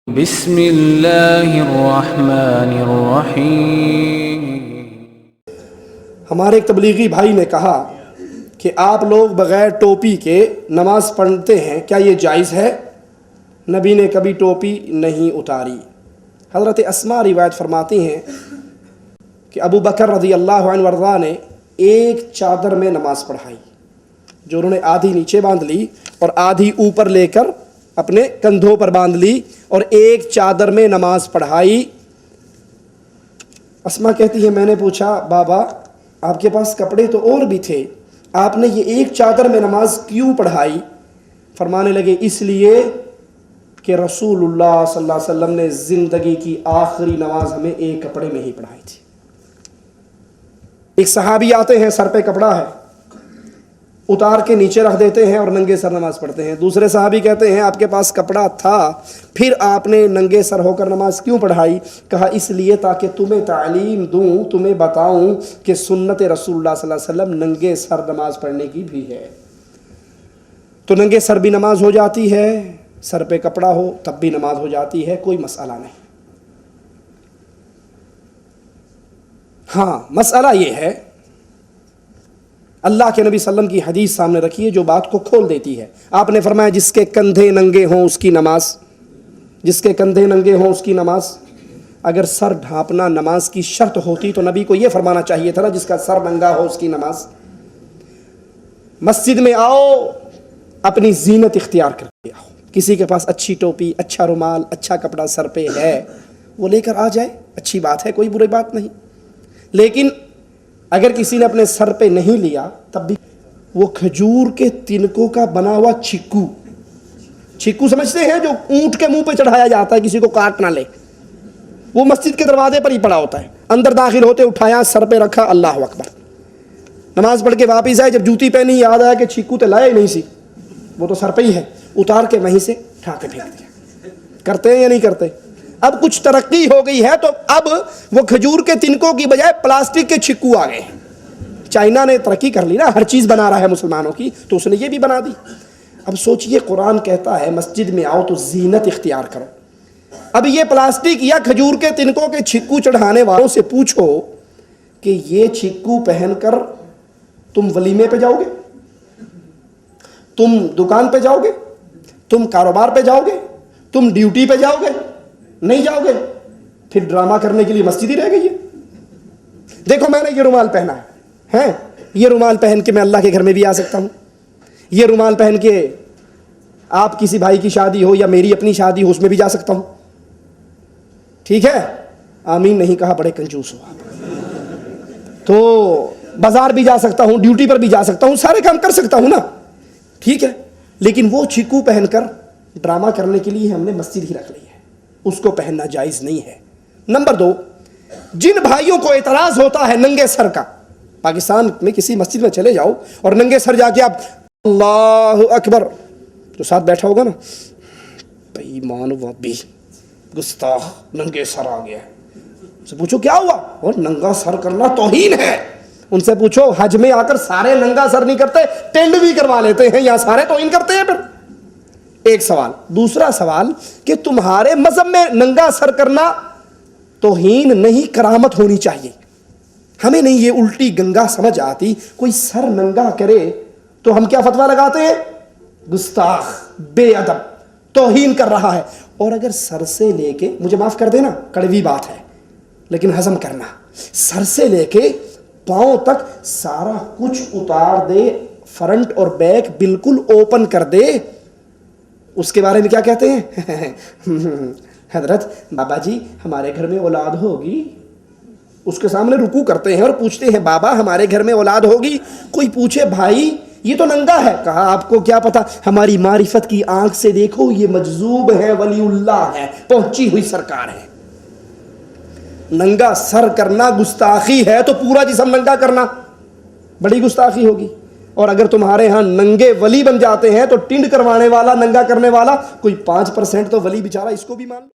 بسم اللہ الرحمن الرحیم۔ ہمارے ایک تبلیغی بھائی نے کہا کہ آپ لوگ بغیر ٹوپی کے نماز پڑھتے ہیں، کیا یہ جائز ہے؟ نبی نے کبھی ٹوپی نہیں اتاری۔ حضرت اسماء روایت فرماتی ہیں کہ ابو بکر رضی اللہ عنہ وارضاہ نے ایک چادر میں نماز پڑھائی، جو انہوں نے آدھی نیچے باندھ لی اور آدھی اوپر لے کر اپنے کندھوں پر باندھ لی اور ایک چادر میں نماز پڑھائی۔ اسماء کہتی ہے میں نے پوچھا بابا آپ کے پاس کپڑے تو اور بھی تھے، آپ نے یہ ایک چادر میں نماز کیوں پڑھائی؟ فرمانے لگے اس لیے کہ رسول اللہ صلی اللہ علیہ وسلم نے زندگی کی آخری نماز ہمیں ایک کپڑے میں ہی پڑھائی تھی۔ ایک صحابی آتے ہیں، سر پہ کپڑا ہے، اتار کے نیچے رکھ دیتے ہیں اور ننگے سر نماز پڑھتے ہیں۔ دوسرے صحابی کہتے ہیں آپ کے پاس کپڑا تھا، پھر آپ نے ننگے سر ہو کر نماز کیوں پڑھائی؟ کہا اس لیے تاکہ تمہیں تعلیم دوں، تمہیں بتاؤں کہ سنت رسول اللہ صلی اللہ علیہ وسلم ننگے سر نماز پڑھنے کی بھی ہے۔ تو ننگے سر بھی نماز ہو جاتی ہے، سر پہ کپڑا ہو تب بھی نماز ہو جاتی ہے، کوئی مسئلہ نہیں۔ ہاں مسئلہ یہ ہے، اللہ کے نبی صلی اللہ علیہ وسلم کی حدیث سامنے رکھیے جو بات کو کھول دیتی ہے۔ آپ نے فرمایا جس کے کندھے ننگے ہوں اس کی نماز، جس کے کندھے ننگے ہوں اس کی نماز۔ اگر سر ڈھانپنا نماز کی شرط ہوتی تو نبی کو یہ فرمانا چاہیے تھا نا جس کا سر ننگا ہو اس کی نماز۔ مسجد میں آؤ اپنی زینت اختیار کر کے آؤ، کسی کے پاس اچھی ٹوپی، اچھا رومال، اچھا کپڑا سر پہ ہے وہ لے کر آ جائے، اچھی بات ہے، کوئی بری بات نہیں۔ لیکن اگر کسی نے اپنے سر پہ نہیں لیا تب بھی وہ کھجور کے تنکوں کا بنا ہوا چھکو سمجھتے ہیں جو اونٹ کے منہ پہ چڑھایا جاتا ہے کسی کو کاٹ نہ لے، وہ مسجد کے دروازے پر ہی پڑا ہوتا ہے، اندر داخل ہوتے اٹھایا سر پہ رکھا، اللہ اکبر، نماز پڑھ کے واپس آئے، جب جوتی پہنی یاد آیا کہ چھکو تو لایا ہی نہیں سی، وہ تو سر پہ ہی ہے، اتار کے وہیں سے اٹھا کے پھینک دیا۔ کرتے ہیں یا نہیں کرتے؟ اب کچھ ترقی ہو گئی ہے تو اب وہ کھجور کے تنکوں کی بجائے پلاسٹک کے چھکو آ گئے ہیں۔ چائنا نے ترقی کر لی نا، ہر چیز بنا رہا ہے مسلمانوں کی، تو اس نے یہ بھی بنا دی۔ اب سوچئے قرآن کہتا ہے مسجد میں آؤ تو زینت اختیار کرو۔ اب یہ پلاسٹک یا کھجور کے تنکوں کے چھکو چڑھانے والوں سے پوچھو کہ یہ چھکو پہن کر تم ولیمے پہ جاؤ گے؟ تم دکان پہ جاؤ گے؟ تم کاروبار پہ جاؤ گے؟ تم ڈیوٹی پہ جاؤ گے؟ نہیں جاؤ گے؟ پھر ڈرامہ کرنے کے لیے مسجد ہی رہ گئی ہے۔ دیکھو میں نے یہ رومال پہنا ہے، یہ رومال پہن کے میں اللہ کے گھر میں بھی آ سکتا ہوں، یہ رومال پہن کے آپ کسی بھائی کی شادی ہو یا میری اپنی شادی ہو اس میں بھی جا سکتا ہوں، ٹھیک ہے؟ آمین نہیں کہا، بڑے کنجوس ہو آپ۔ تو بازار بھی جا سکتا ہوں، ڈیوٹی پر بھی جا سکتا ہوں، سارے کام کر سکتا ہوں نا، ٹھیک ہے؟ لیکن وہ چھکو پہن کر ڈرامہ کرنے کے لیے ہم نے مسجد ہی رکھ لی ہے، اس کو پہننا جائز نہیں ہے۔ نمبر 2، جن بھائیوں کو اعتراض ہوتا ہے ننگے سر کا، پاکستان میں کسی مسجد میں چلے جاؤ اور ننگے سر جا کے آپ اللہ اکبر، جو ساتھ بیٹھا ہوگا نا بے ایمان وابی گستاخ ننگے سر آ گیا ہے، ان سے پوچھو کیا ہوا؟ اور ننگا سر کرنا توہین ہے۔ ان سے پوچھو حج میں آ کر سارے ننگا سر نہیں کرتے، ٹینڈ بھی کروا لیتے ہیں، یا سارے توہین کرتے ہیں؟ پھر ایک سوال۔ دوسرا سوال کہ تمہارے مذہب میں ننگا سر کرنا توہین نہیں، کرامت ہونی چاہیے۔ ہمیں نہیں یہ الٹی گنگا سمجھ آتی، کوئی سر ننگا کرے تو ہم کیا فتویٰ لگاتے ہیں؟ گستاخ، بے ادب، توہین کر رہا ہے۔ اور اگر سر سے لے کے، مجھے معاف کر دینا کڑوی بات ہے لیکن ہضم کرنا، سر سے لے کے پاؤں تک سارا کچھ اتار دے، فرنٹ اور بیک بالکل اوپن کر دے، اس کے بارے میں کیا کہتے ہیں؟ حضرت بابا جی ہمارے گھر میں اولاد ہوگی، اس کے سامنے رکوع کرتے ہیں اور پوچھتے ہیں بابا ہمارے گھر میں اولاد ہوگی، کوئی پوچھے بھائی یہ تو ننگا ہے، کہا آپ کو کیا پتا، ہماری معرفت کی آنکھ سے دیکھو یہ مجذوب ہے، ولی اللہ ہے، پہنچی ہوئی سرکار ہے۔ ننگا سر کرنا گستاخی ہے تو پورا جسم ننگا کرنا بڑی گستاخی ہوگی۔ اور اگر تمہارے ہاں ننگے ولی بن جاتے ہیں تو ٹنڈ کروانے والا، ننگا کرنے والا کوئی 5% تو ولی بیچارہ اس کو بھی مان